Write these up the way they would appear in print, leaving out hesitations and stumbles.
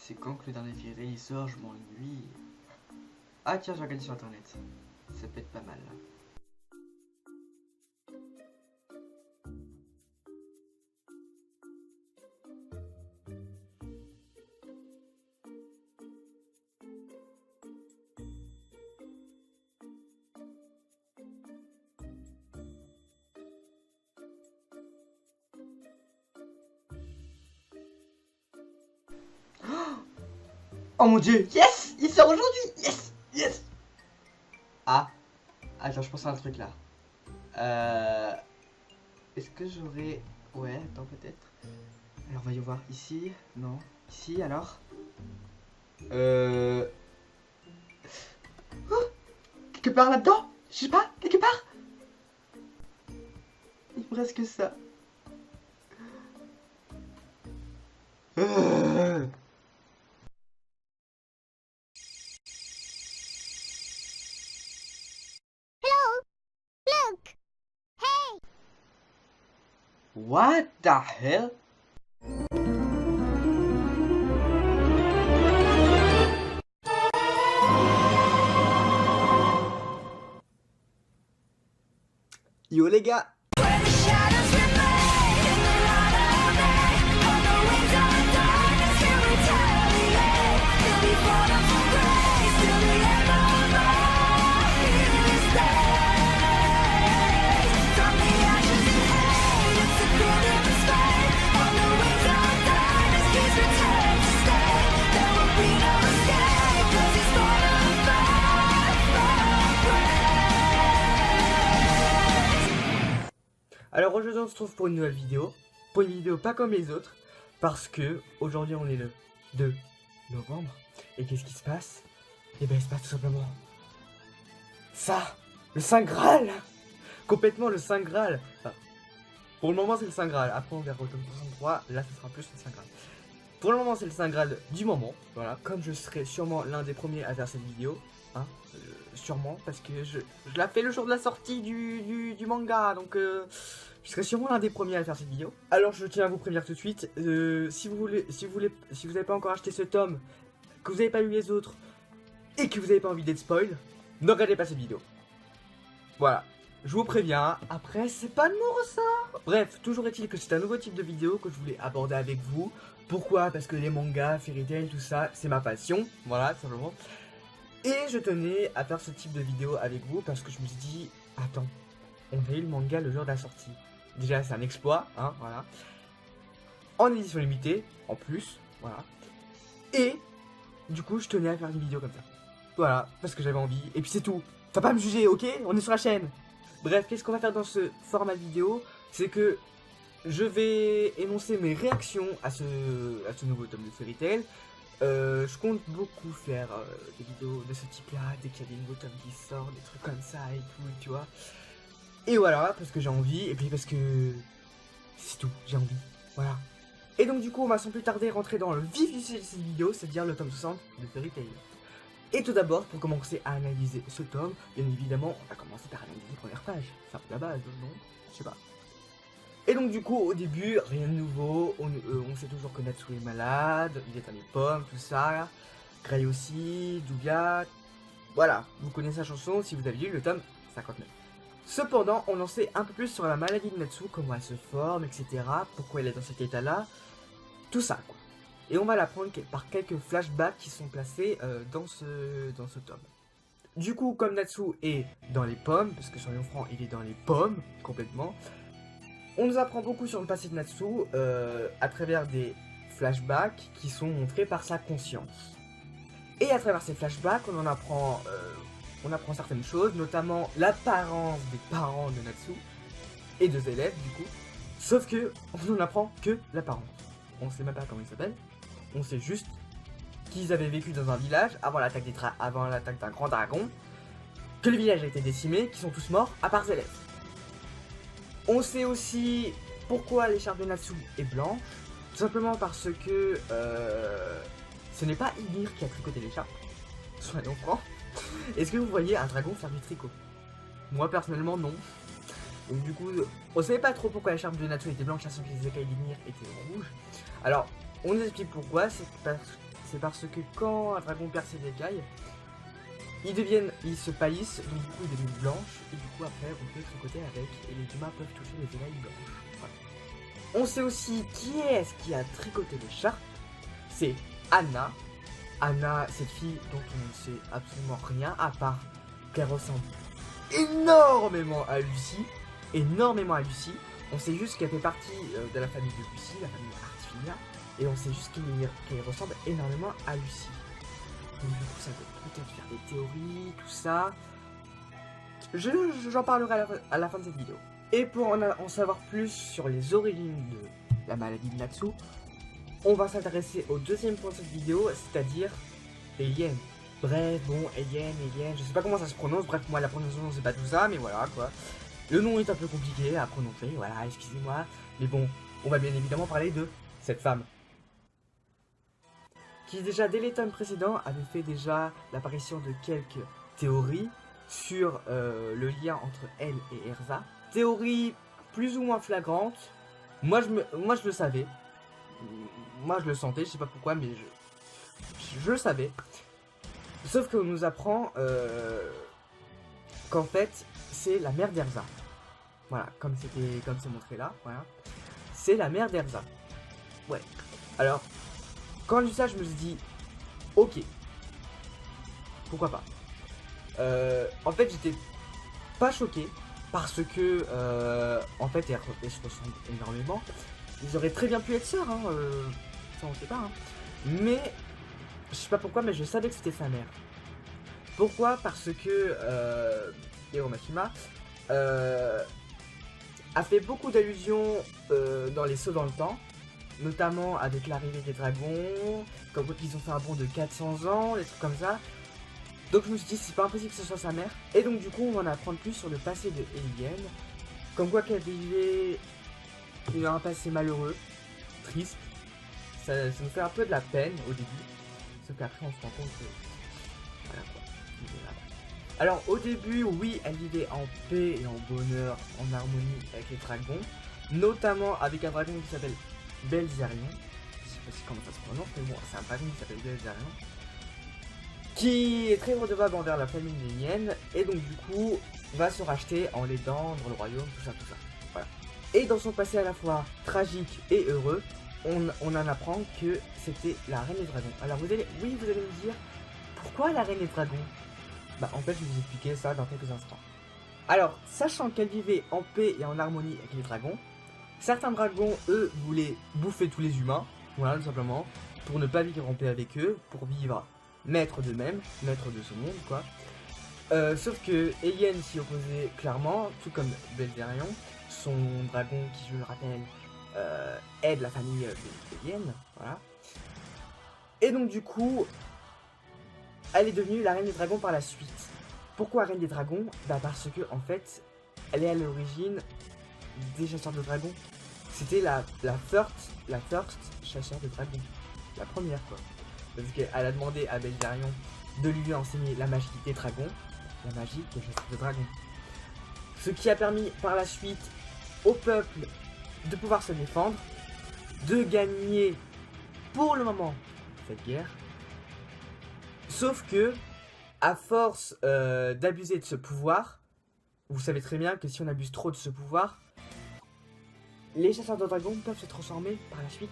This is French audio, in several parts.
C'est quand que le dernier Fairy Tail sort, je m'ennuie. Ah tiens, j'ai regardé sur internet. Ça peut être pas mal. Oh mon dieu, yes! Il sort aujourd'hui! Yes! Yes! Ah! Attends, je pense à un truc là. Est-ce que j'aurais... Ouais, attends peut-être. Alors voyons voir. Ici? Non. Ici alors? Oh, quelque part là-dedans? Je sais pas, quelque part? Il me reste que ça. What the hell? Yo les gars! Alors aujourd'hui on se retrouve pour une nouvelle vidéo, pour une vidéo pas comme les autres, parce que aujourd'hui on est le 2 novembre, et qu'est-ce qui se passe? Et ben il se passe tout simplement ça, le Saint Graal, complètement le Saint Graal. Enfin, pour le moment c'est le Saint Graal, après on verra au tome 63, là ce sera plus le Saint Graal. Pour le moment c'est le Saint Graal du moment, voilà, comme je serai sûrement l'un des premiers à faire cette vidéo, hein, sûrement, parce que je la fais le jour de la sortie du manga, donc je serai sûrement l'un des premiers à faire cette vidéo. Alors je tiens à vous prévenir tout de suite, si vous n'avez pas encore acheté ce tome, que vous n'avez pas lu les autres, et que vous n'avez pas envie d'être spoil, ne regardez pas cette vidéo. Voilà, je vous préviens, après c'est pas de mon ressort. Bref, toujours est-il que c'est un nouveau type de vidéo que je voulais aborder avec vous. Pourquoi? Parce que les mangas, Fairy Tail, tout ça, c'est ma passion, voilà, tout simplement. Et je tenais à faire ce type de vidéo avec vous parce que je me suis dit, attends, on a eu le manga le jour de la sortie. Déjà c'est un exploit, hein, voilà. En édition limitée, en plus, voilà. Et du coup je tenais à faire une vidéo comme ça. Voilà, parce que j'avais envie, et puis c'est tout. Faut pas me juger, ok? On est sur la chaîne. Bref, qu'est-ce qu'on va faire dans ce format vidéo? C'est que je vais énoncer mes réactions à ce nouveau tome de Fairy Tail. Je compte beaucoup faire des vidéos de ce type là, dès qu'il y a des nouveaux tomes qui sortent, des trucs comme ça et tout, tu vois. Et voilà, parce que j'ai envie, et puis parce que c'est tout, j'ai envie, voilà. Et donc du coup, on va sans plus tarder rentrer dans le vif du sujet de cette vidéo, c'est-à-dire le tome 60 de Fairy Tail. Et tout d'abord, pour commencer à analyser ce tome, bien évidemment, on va commencer par analyser les premières pages. C'est un peu la base, non? Je sais pas. Et donc du coup, au début, rien de nouveau, on sait toujours que Natsu est malade, il est à les pommes, tout ça, Gray aussi, Douga, voilà, vous connaissez sa chanson si vous avez lu le tome 59. Cependant, on en sait un peu plus sur la maladie de Natsu, comment elle se forme, etc., pourquoi elle est dans cet état-là, tout ça, quoi. Et on va l'apprendre par quelques flashbacks qui sont placés dans ce tome. Du coup, comme Natsu est dans les pommes, parce que soyons francs, il est dans les pommes, complètement, on nous apprend beaucoup sur le passé de Natsu à travers des flashbacks qui sont montrés par sa conscience. Et à travers ces flashbacks, on apprend certaines choses, notamment l'apparence des parents de Natsu et des élèves du coup. Sauf que on n'en apprend que l'apparence. On sait même pas comment ils s'appellent. On sait juste qu'ils avaient vécu dans un village avant l'attaque d'un grand dragon, que le village a été décimé, qu'ils sont tous morts à part Zélève. On sait aussi pourquoi l'écharpe de Natsu est blanche, tout simplement parce que ce n'est pas Ymir qui a tricoté l'écharpe, soyons francs. Est-ce que vous voyez un dragon faire du tricot? Moi personnellement non. Donc du coup, on savait pas trop pourquoi l'écharpe de Natsu était blanche, sachant que les écailles d'Ymir étaient rouges. Alors, on nous explique pourquoi, c'est C'est parce que quand un dragon perd ses écailles, ils se pâlissent, donc du coup ils deviennent blanches, et du coup après on peut tricoter avec, et les humains peuvent toucher les écailles blanches. Voilà. On sait aussi qui est-ce qui a tricoté le chat. C'est Anna. Anna, cette fille dont on ne sait absolument rien, à part qu'elle ressemble énormément à Lucie. Énormément à Lucie. On sait juste qu'elle fait partie de la famille de Lucie, la famille Artifinia. Et on sait juste qu'elle ressemble énormément à Lucie. Donc du coup ça peut peut-être faire des théories, tout ça. J'en parlerai à la fin de cette vidéo. Et pour en savoir plus sur les origines de la maladie de Natsu, on va s'intéresser au deuxième point de cette vidéo, c'est-à-dire Alien. Bref, bon, Alien, je sais pas comment ça se prononce, bref, moi la prononciation c'est pas tout ça, mais voilà quoi. Le nom est un peu compliqué à prononcer, voilà, excusez-moi. Mais bon, on va bien évidemment parler de cette femme. Qui déjà dès les tomes précédents avait fait déjà l'apparition de quelques théories sur le lien entre elle et Erza. Théories plus ou moins flagrantes. Moi je le savais. Moi je le sentais, je sais pas pourquoi, mais je le savais. Sauf qu'on nous apprend qu'en fait c'est la mère d'Erza. Voilà, comme c'est montré là, voilà. C'est la mère d'Erza. Ouais. Alors, quand j'ai vu ça, je me suis dit, ok, pourquoi pas. En fait, j'étais pas choqué parce que, en fait, elles se ressemblent énormément. Ils auraient très bien pu être sœurs, hein, ça on sait pas. Hein. Mais, je sais pas pourquoi, mais je savais que c'était sa mère. Pourquoi? Parce que Hiro Mashima a fait beaucoup d'allusions dans les sauts dans le temps. Notamment avec l'arrivée des dragons, comme quoi ils ont fait un bond de 400 ans, des trucs comme ça. Donc je me suis dit c'est pas impossible que ce soit sa mère. Et donc du coup on va en apprendre plus sur le passé de Alien. Comme quoi qu'elle vivait un passé malheureux, triste. Ça nous fait un peu de la peine au début. Sauf qu'après on se rend compte que... Voilà quoi. Alors au début oui elle vivait en paix et en bonheur, en harmonie avec les dragons. Notamment avec un dragon qui s'appelle Belzerion, je sais pas si comment ça se prononce, mais bon, c'est un dragon qui s'appelle Belzerion, qui est très redevable envers la famille Lénienne, et donc du coup, va se racheter en l'aidant dans le royaume, tout ça, voilà. Et dans son passé à la fois tragique et heureux, on en apprend que c'était la reine des dragons. Alors vous allez me dire, pourquoi la reine des dragons? Bah en fait, je vais vous expliquer ça dans quelques instants. Alors, sachant qu'elle vivait en paix et en harmonie avec les dragons, certains dragons, eux, voulaient bouffer tous les humains, voilà, tout simplement, pour ne pas vivre en paix avec eux, pour vivre maître d'eux-mêmes, maître de ce monde, quoi. Sauf que Alien s'y opposait clairement, tout comme Belzerion, son dragon qui, je le rappelle, aide la famille d'Alien, voilà. Et donc, du coup, elle est devenue la reine des dragons par la suite. Pourquoi reine des dragons? Bah parce que, en fait, elle est à l'origine des chasseurs de dragons. C'était la first chasseur de dragons. La première quoi. Parce qu'elle a demandé à Belzerion de lui enseigner la magie des dragons. La magie des chasseurs de dragons. Ce qui a permis par la suite au peuple de pouvoir se défendre. De gagner pour le moment cette guerre. Sauf que, à force d'abuser de ce pouvoir, vous savez très bien que si on abuse trop de ce pouvoir, les chasseurs de dragons peuvent se transformer par la suite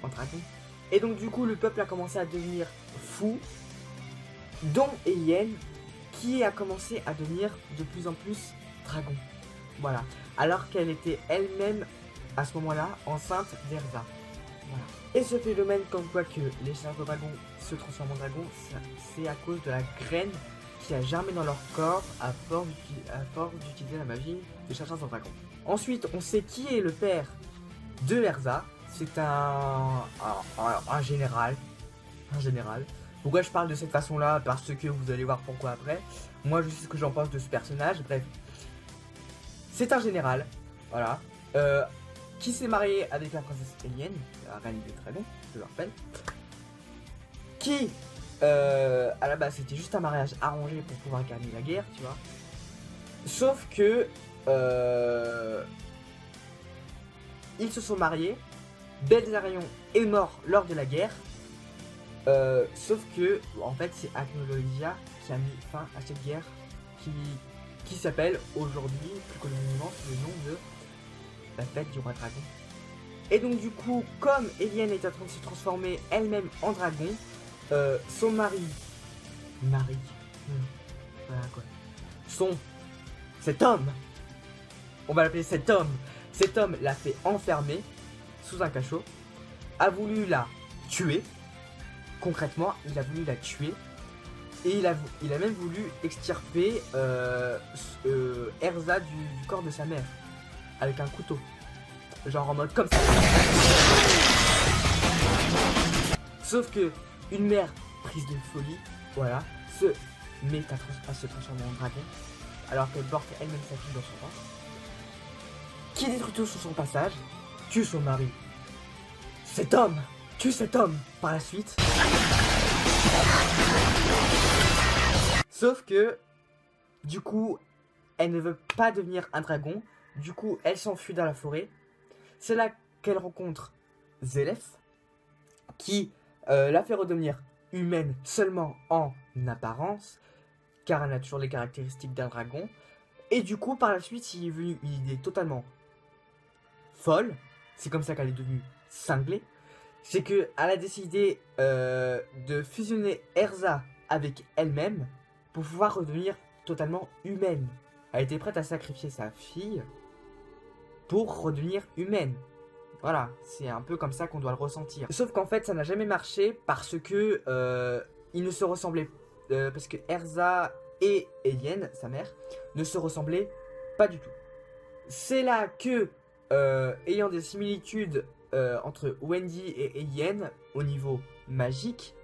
en dragons. Et donc du coup le peuple a commencé à devenir fou, dont Alien, qui a commencé à devenir de plus en plus dragon. Voilà. Alors qu'elle était elle-même à ce moment-là enceinte d'Erza. Voilà. Et ce phénomène comme quoi que les chasseurs de dragons se transforment en dragons, c'est à cause de la graine qui a germé dans leur corps à force d'utiliser la magie des chasseurs de dragons. Ensuite, on sait qui est le père de Erza. C'est un général. Un général. Pourquoi je parle de cette façon-là? Parce que vous allez voir pourquoi après. Moi, je sais ce que j'en pense de ce personnage. Bref. C'est un général. Voilà. Qui s'est marié avec la princesse Alien, la reine des dragons, je le rappelle. Qui, à la base, c'était juste un mariage arrangé pour pouvoir gagner la guerre, tu vois. Sauf que ils se sont mariés. Belzerion est mort lors de la guerre. Sauf que, en fait, c'est Agnologia qui a mis fin à cette guerre qui s'appelle aujourd'hui, plus communément, sous le nom de la fête du roi dragon. Et donc du coup, comme Eliane est en train de se transformer elle-même en dragon, son mari, voilà quoi, cet homme, on va l'appeler cet homme l'a fait enfermer sous un cachot, a voulu la tuer, concrètement, il a voulu la tuer, et il a même voulu extirper Erza du corps de sa mère, avec un couteau. Genre en mode comme ça. Sauf que une mère prise de folie, voilà, se met à se transformer en dragon, alors qu'elle porte elle-même sa fille dans son ventre, qui détruit tout sur son passage, tue son mari. Cet homme tue cet homme par la suite. Sauf que, du coup, elle ne veut pas devenir un dragon. Du coup, elle s'enfuit dans la forêt. C'est là qu'elle rencontre Zélef, qui la fait redevenir humaine seulement en apparence, car elle a toujours les caractéristiques d'un dragon. Et du coup, par la suite, il est venu une idée totalement folle. C'est comme ça qu'elle est devenue cinglée. C'est qu'elle a décidé de fusionner Erza avec elle-même pour pouvoir redevenir totalement humaine. Elle était prête à sacrifier sa fille pour redevenir humaine. Voilà, c'est un peu comme ça qu'on doit le ressentir. Sauf qu'en fait, ça n'a jamais marché parce que ils ne se ressemblaient, parce que Erza et Eliane, sa mère, ne se ressemblaient pas du tout. C'est là que, ayant des similitudes entre Wendy et Eliane au niveau magique.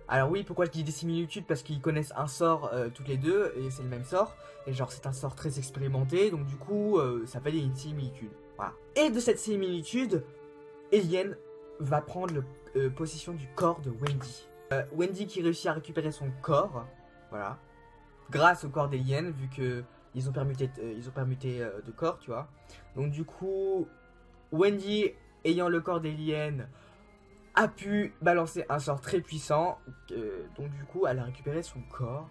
Alors oui, pourquoi je dis des similitudes? Parce qu'ils connaissent un sort toutes les deux, et c'est le même sort. Et genre c'est un sort très expérimenté, donc du coup ça fait une similitude. Voilà. Et de cette similitude, Eliane va prendre possession du corps de Wendy. Wendy qui réussit à récupérer son corps, voilà, grâce au corps d'Eliane, vu que ils ont permuté de corps, tu vois. Donc du coup, Wendy, ayant le corps d'Eliane, a pu balancer un sort très puissant, donc du coup elle a récupéré son corps.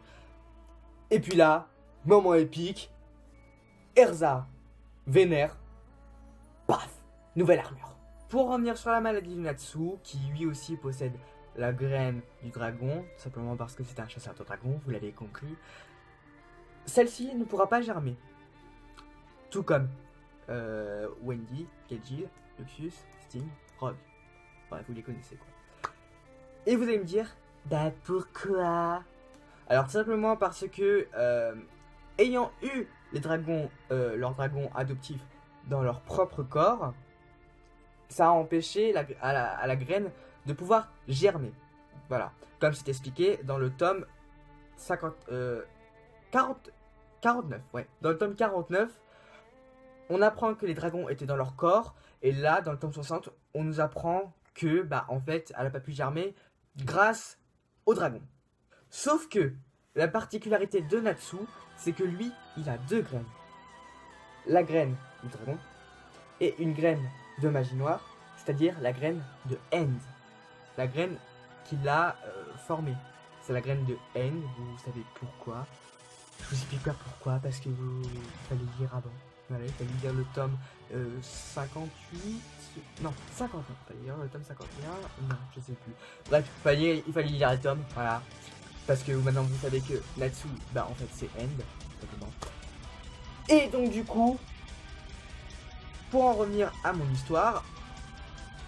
Et puis là, moment épique, Erza vénère, paf, nouvelle armure. Pour revenir sur la maladie de Natsu, qui lui aussi possède la graine du dragon, simplement parce que c'est un chasseur de dragons, vous l'avez compris, celle-ci ne pourra pas germer. Tout comme Wendy, Kejil, Luxus, Sting, Rogue. Bref, vous les connaissez quoi. Et vous allez me dire, bah pourquoi? Alors tout simplement parce que ayant eu les dragons, leurs dragons adoptifs dans leur propre corps, ça a empêché à la graine de pouvoir germer. Voilà, comme c'est expliqué dans le tome 49, ouais. Dans le tome 49, on apprend que les dragons étaient dans leur corps, et là, dans le tome 60, on nous apprend que, bah, en fait, elle n'a pas pu germer grâce au dragon. Sauf que, la particularité de Natsu, c'est que lui, il a deux graines. La graine du dragon, et une graine de magie noire, c'est-à-dire la graine de End. La graine qu'il a formée. C'est la graine de End, vous savez pourquoi. Je vous explique pas pourquoi, parce que il fallait lire avant. Voilà, il fallait lire le tome 58... Non, 51. Il fallait lire le tome 51... Non, je sais plus. Bref, il fallait lire le tome, voilà. Parce que maintenant vous savez que Natsu, bah en fait c'est End, simplement. Et donc du coup, pour en revenir à mon histoire,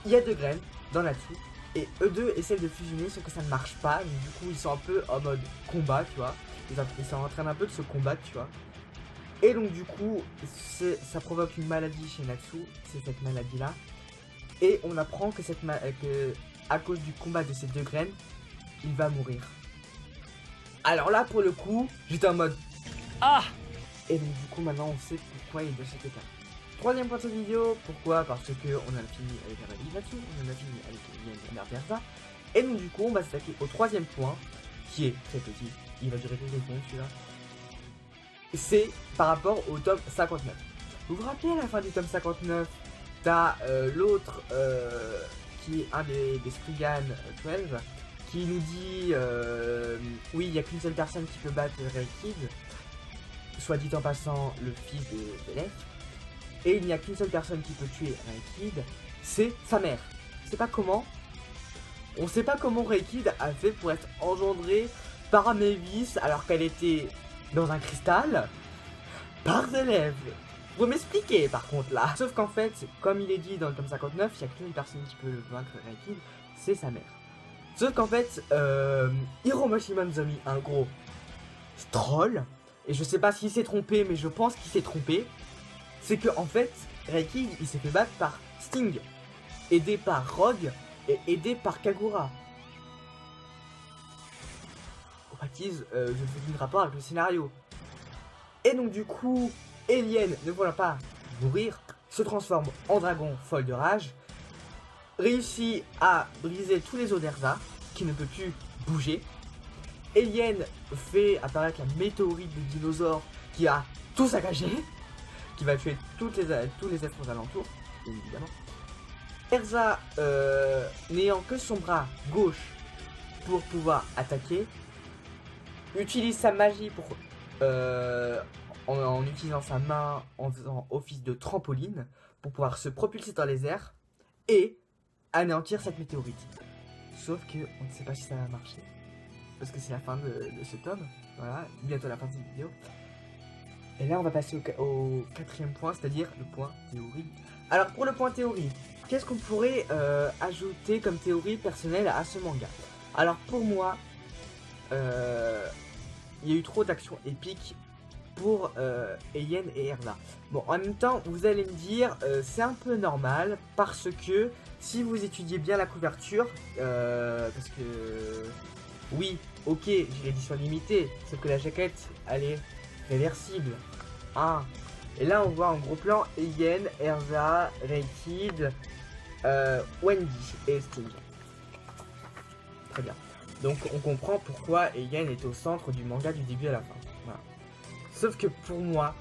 il y a deux graines dans Natsu. Et eux deux essaient de fusionner, sauf que ça ne marche pas. Donc du coup, ils sont un peu en mode combat, tu vois. Ils sont en train un peu de se combattre, tu vois. Et donc du coup, ça provoque une maladie chez Natsu, c'est cette maladie-là. Et on apprend que, à cause du combat de ces deux graines, il va mourir. Alors là, pour le coup, j'étais en mode ah. Et donc du coup, maintenant, on sait pourquoi il est de cet état. Troisième point de cette vidéo, pourquoi? Parce que on a fini avec la maladie Natsu, on a fini avec la mère d'Erza. Et donc du coup, on va s'attaquer au troisième point, qui est très petit. Il va durer quelques secondes, celui-là. C'est par rapport au tome 59. Vous vous rappelez à la fin du tome 59, t'as l'autre qui est un des Spriggan 12 qui nous dit oui, il n'y a qu'une seule personne qui peut battre Raikid, soit dit en passant le fils de Belef, et il n'y a qu'une seule personne qui peut tuer Raikid, c'est sa mère. On sait pas comment Raikid a fait pour être engendrée par Mavis alors qu'elle était dans un cristal par Belef. Vous m'expliquez par contre là. Sauf qu'en fait, comme il est dit dans le tome 59, il n'y a qu'une personne qui peut le vaincre Raikid, c'est sa mère. Sauf qu'en fait, Hiromoshima nous a mis un gros troll. Et je sais pas s'il s'est trompé, mais je pense qu'il s'est trompé. C'est que en fait, Raikid il s'est fait battre par Sting, aidé par Rogue et aidé par Kagura. Au baptise, je fais un rapport avec le scénario. Et donc du coup, Alien, ne voulant pas mourir, se transforme en dragon folle de rage, réussit à briser tous les os d'Erza, qui ne peut plus bouger. Alien fait apparaître la météorite de dinosaures qui a tout saccagé, qui va tuer tous les êtres aux alentours, bien évidemment. Erza, n'ayant que son bras gauche pour pouvoir attaquer, utilise sa magie pour, en utilisant sa main, en faisant office de trampoline, pour pouvoir se propulser dans les airs et anéantir cette météorite. Sauf que on ne sait pas si ça va marcher, parce que c'est la fin de ce tome, voilà, bientôt la fin de cette vidéo. Et là on va passer au quatrième point, c'est-à-dire le point théorie. Alors pour le point théorie, qu'est-ce qu'on pourrait ajouter comme théorie personnelle à ce manga? Alors pour moi, il y a eu trop d'actions épiques pour Eien et Erza. Bon, en même temps, vous allez me dire, c'est un peu normal, parce que si vous étudiez bien la couverture, parce que oui, ok, j'ai l'édition limitée, sauf que la jaquette, elle est réversible. Ah. Et là, on voit en gros plan Eien, Erza, Raikid, Wendy et Sting. Très bien. Donc on comprend pourquoi Eien est au centre du manga du début à la fin. Voilà. Sauf que pour moi,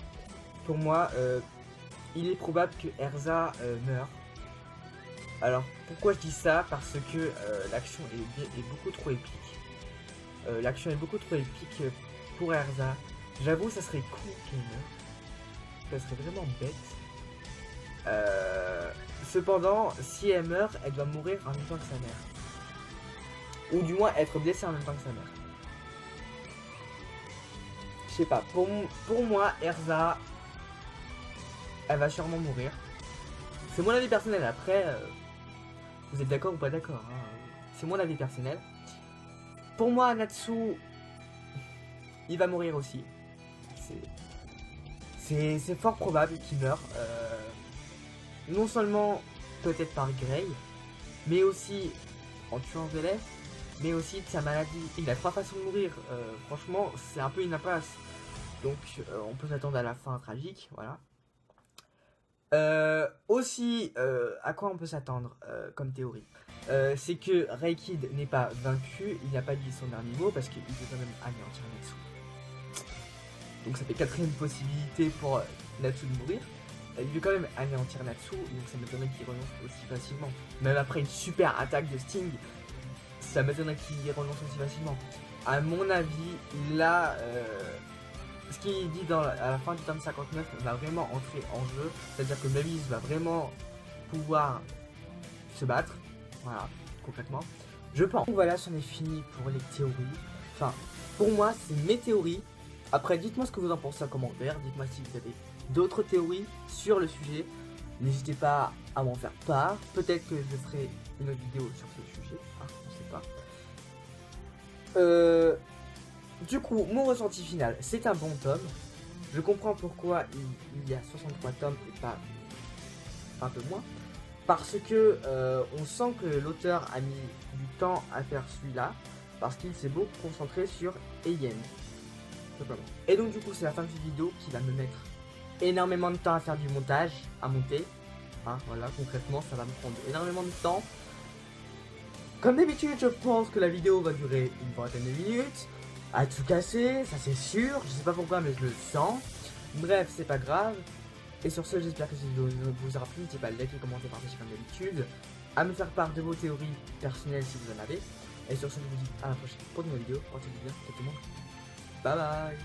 il est probable que Erza meure. Alors pourquoi je dis ça? Parce que l'action est beaucoup trop épique. L'action est beaucoup trop épique pour Erza. J'avoue, ça serait cool qu'elle meure. Ça serait vraiment bête. Cependant, si elle meurt, elle doit mourir en même temps que sa mère. Ou du moins être blessée en même temps que sa mère. Je sais pas, pour moi, Erza, elle va sûrement mourir. C'est mon avis personnel, après, vous êtes d'accord ou pas d'accord, hein. C'est mon avis personnel. Pour moi, Natsu, il va mourir aussi. C'est fort probable qu'il meure. Non seulement peut-être par Grey, mais aussi en tuant Belef, mais aussi de sa maladie. Il a 3 façons de mourir. Franchement, c'est un peu une impasse. Donc, on peut s'attendre à la fin tragique, voilà. Aussi, à quoi on peut s'attendre comme théorie, c'est que Raikid n'est pas vaincu, il n'a pas dit son dernier mot parce qu'il veut quand même anéantir Natsu. Donc ça fait 4ème possibilité pour Natsu de mourir. Il veut quand même anéantir Natsu, donc ça m'étonnerait qu'il renonce aussi facilement. Même après une super attaque de Sting, ça m'étonnerait qu'il renonce aussi facilement. À mon avis, là, ce qu'il dit à la fin du tome 59 va vraiment entrer en jeu. C'est-à-dire que Mavis va vraiment pouvoir se battre. Voilà, concrètement. Je pense. Donc voilà, c'en est fini pour les théories. Enfin, pour moi, c'est mes théories. Après, dites-moi ce que vous en pensez en commentaire. Dites-moi si vous avez d'autres théories sur le sujet. N'hésitez pas à m'en faire part. Peut-être que je ferai une autre vidéo sur ce sujet. Ah, on sait pas. Du coup, mon ressenti final, c'est un bon tome. Je comprends pourquoi il y a 63 tomes et pas un peu moins. Parce que on sent que l'auteur a mis du temps à faire celui-là. Parce qu'il s'est beaucoup concentré sur Eien. Et donc du coup, c'est la fin de cette vidéo qui va me mettre énormément de temps à faire du montage, à monter. Hein, voilà, concrètement, ça va me prendre énormément de temps. Comme d'habitude, je pense que la vidéo va durer une vingtaine de minutes. À tout casser, ça c'est sûr. Je sais pas pourquoi, mais je le sens. Bref, c'est pas grave. Et sur ce, j'espère que cette vidéo vous aura plu. N'hésitez pas à liker, commenter, partager comme d'habitude. À me faire part de vos théories personnelles si vous en avez. Et sur ce, je vous dis à la prochaine pour une nouvelle vidéo. Portez-vous bien, tout le monde. Bye bye.